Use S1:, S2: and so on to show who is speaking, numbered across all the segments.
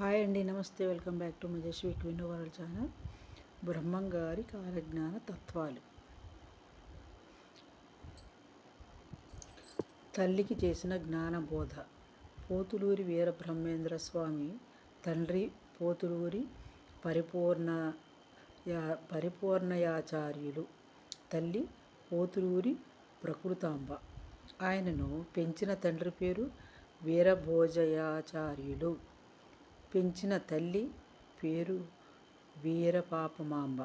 S1: Hi అండి, నమస్తే. Welcome back to మజేష్ వీక్ వినో వరల్డ్ ఛానల్. బ్రహ్మం గారి కాలజ్ఞాన తత్వాలు. తల్లికి చేసిన జ్ఞానబోధ. పోతులూరి వీరబ్రహ్మేంద్ర స్వామి తండ్రి పోతులూరి పరిపూర్ణయాచార్యులు, తల్లి పోతులూరి ప్రకృతాంబ. ఆయనను పెంచిన తండ్రి పేరు వీరభోజయాచార్యులు. పెంచిన తల్లి పేరు వీరపాపమాంబ.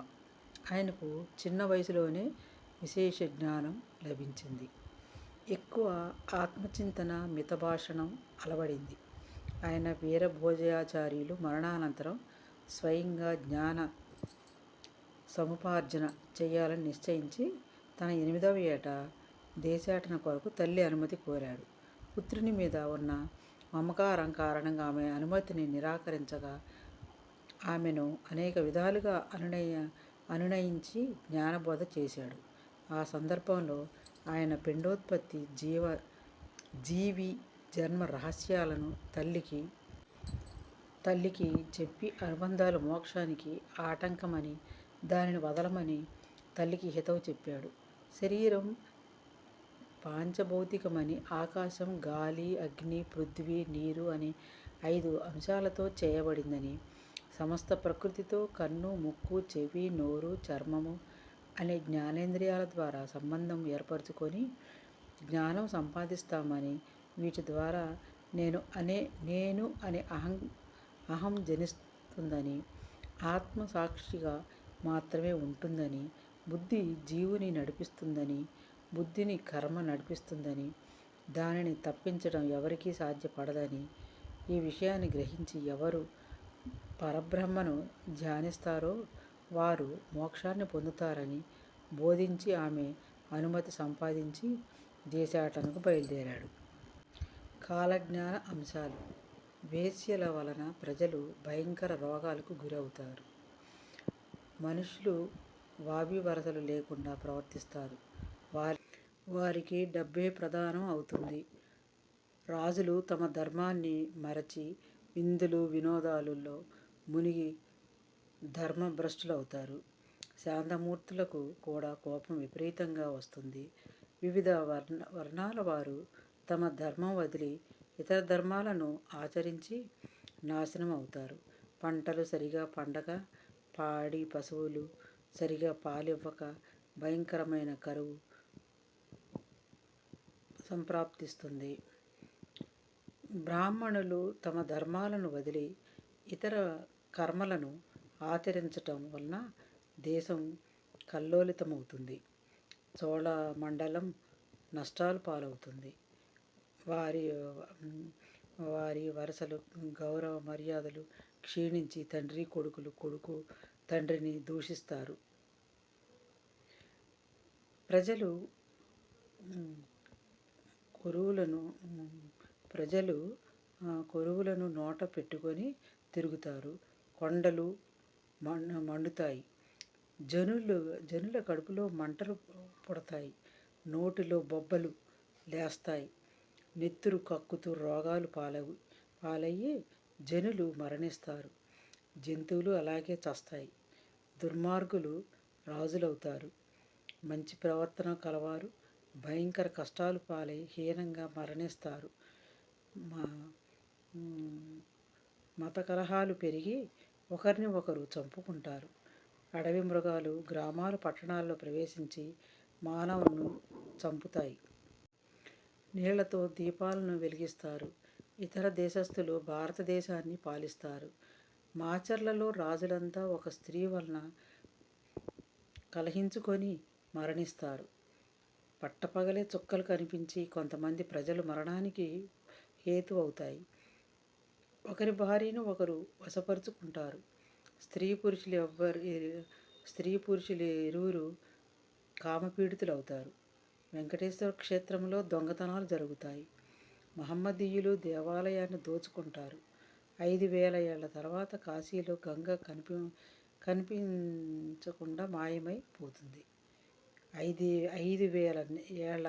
S1: ఆయనకు చిన్న వయసులోనే విశేష జ్ఞానం లభించింది. ఎక్కువ ఆత్మచింతన, మితభాషణం అలవడింది. ఆయన వీరభోజయాచార్యులు మరణానంతరం స్వయంగా జ్ఞాన సముపార్జన చేయాలని నిశ్చయించి తన 8వ ఏట దేశాటన కొరకు తల్లి అనుమతి కోరాడు. పుత్రుని మీద ఉన్న మమకారం కారణంగా ఆమె అనుమతిని నిరాకరించగా ఆమెను అనేక విధాలుగా అనునయించి జ్ఞానబోధ చేశాడు. ఆ సందర్భంలో ఆయన పిండోత్పత్తి, జీవి జన్మ రహస్యాలను తల్లికి చెప్పి అనుబంధాలు మోక్షానికి ఆటంకమని, దానిని వదలమని తల్లికి హితవు చెప్పాడు. శరీరం పాంచభౌతికమని, ఆకాశం గాలి, అగ్ని, పృథ్వీ, నీరు అనే 5 అంశాలతో చేయబడిందని, సమస్త ప్రకృతితో కన్ను, ముక్కు, చెవి, నోరు, చర్మము అనే జ్ఞానేంద్రియాల ద్వారా సంబంధం ఏర్పరచుకొని జ్ఞానం సంపాదిస్తామని, వీటి ద్వారా నేను అనే అహం జనిస్తుందని, ఆత్మ సాక్షిగా మాత్రమే ఉంటుందని, బుద్ధి జీవుని నడిపిస్తుందని, బుద్ధిని కర్మ నడిపిస్తుందని, దానిని తప్పించడం ఎవరికీ సాధ్యపడదని, ఈ విషయాన్ని గ్రహించి ఎవరు పరబ్రహ్మను ధ్యానిస్తారో వారు మోక్షాన్ని పొందుతారని బోధించి ఆమె అనుమతి సంపాదించి దేశాటనకు బయలుదేరాడు. కాలజ్ఞాన అంశాలు. వేశ్యల వలన ప్రజలు భయంకర రోగాలకు గురవుతారు. మనుషులు వాబివరసలు లేకుండా ప్రవర్తిస్తారు. వారికి డబ్బే ప్రధానం అవుతుంది. రాజులు తమ ధర్మాన్ని మరచి విందులు, వినోదాలలో మునిగి ధర్మభ్రష్టులవుతారు. శాంతమూర్తులకు కూడా కోపం విపరీతంగా వస్తుంది. వివిధ వర్ణాల వారు తమ ధర్మం వదిలి ఇతర ధర్మాలను ఆచరించి నాశనం అవుతారు. పంటలు సరిగా పండక, పాడి పశువులు సరిగా పాలివ్వక భయంకరమైన కరువు సంప్రాప్తిస్తుంది. బ్రాహ్మణులు తమ ధర్మాలను వదిలి ఇతర కర్మలను ఆచరించటం వలన దేశం కల్లోలితమవుతుంది. చోళ మండలం నష్టాలు పాలవుతుంది. వారి వరసలు, గౌరవ మర్యాదలు క్షీణించి తండ్రి కొడుకులు, కొడుకు తండ్రిని దూషిస్తారు. ప్రజలు కొరువులను నోట పెట్టుకొని తిరుగుతారు. కొండలు మండుతాయి. జనుల కడుపులో మంటలు పుడతాయి. నోటిలో బొబ్బలు లేస్తాయి. నెత్తురు కక్కుతూ రోగాలు పాలయ్యి జనులు మరణిస్తారు. జంతువులు అలాగే చస్తాయి. దుర్మార్గులు రాజులవుతారు. మంచి ప్రవర్తన కలవారు భయంకర కష్టాలు పాలై హీనంగా మరణిస్తారు. మత కలహాలు పెరిగి ఒకరిని ఒకరు చంపుకుంటారు. అడవి మృగాలు గ్రామాలు, పట్టణాల్లో ప్రవేశించి మానవులను చంపుతాయి. నీళ్లతో దీపాలను వెలిగిస్తారు. ఇతర దేశస్థులు భారతదేశాన్ని పాలిస్తారు. మాచర్లలో రాజులంతా ఒక స్త్రీ వలన కలహించుకొని మరణిస్తారు. పట్టపగలే చుక్కలు కనిపించి కొంతమంది ప్రజలు మరణానికి హేతు అవుతాయి. ఒకరి భార్యను ఒకరు వశపరుచుకుంటారు. స్త్రీ పురుషులు ఇరువురు కామపీడితులవుతారు. వెంకటేశ్వర క్షేత్రంలో దొంగతనాలు జరుగుతాయి. మహమ్మదీయులు దేవాలయాన్ని దోచుకుంటారు. 5000 ఏళ్ల తర్వాత కాశీలో గంగ కనిపించకుండా మాయమై పోతుంది. 5000 ఏళ్ల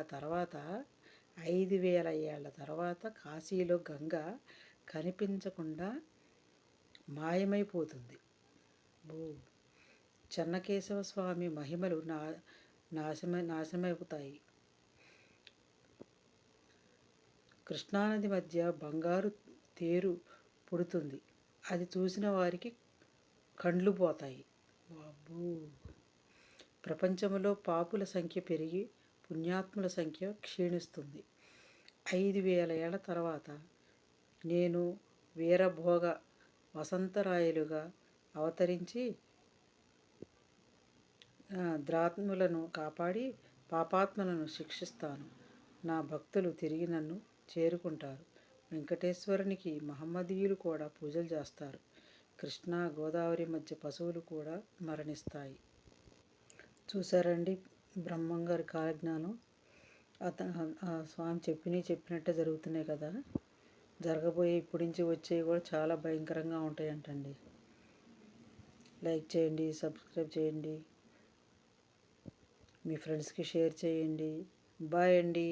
S1: తర్వాత కాశీలో గంగ కనిపించకుండా మాయమైపోతుంది. ఓ చెన్నకేశవ స్వామి మహిమలు నాశనమైపోతాయి. కృష్ణానది మధ్య బంగారు తేరు పుడుతుంది. అది చూసిన వారికి కండ్లు పోతాయి. బాబూ ప్రపంచంలో పాపుల సంఖ్య పెరిగి పుణ్యాత్ముల సంఖ్య క్షీణిస్తుంది. 5,000 ఏళ్ల తర్వాత నేను వీరభోగ వసంతరాయలుగా అవతరించి ద్రాత్ములను కాపాడి పాపాత్మలను శిక్షిస్తాను. నా భక్తులు తిరిగి నన్ను చేరుకుంటారు. వెంకటేశ్వరునికి మహమ్మదీయులు కూడా పూజలు చేస్తారు. కృష్ణా గోదావరి మధ్య పశువులు కూడా మరణిస్తాయి. చూసారండి బ్రహ్మంగారి కాలజ్ఞానం. ఆ స్వామి చెప్పినట్టే జరుగుతున్నాయి కదా. జరగబోయే ఇప్పటి నుంచి వచ్చేవి కూడా చాలా భయంకరంగా ఉంటాయంటండి. లైక్ చేయండి, సబ్స్క్రైబ్ చేయండి, మీ ఫ్రెండ్స్కి షేర్ చేయండి. బాయ్ అండి.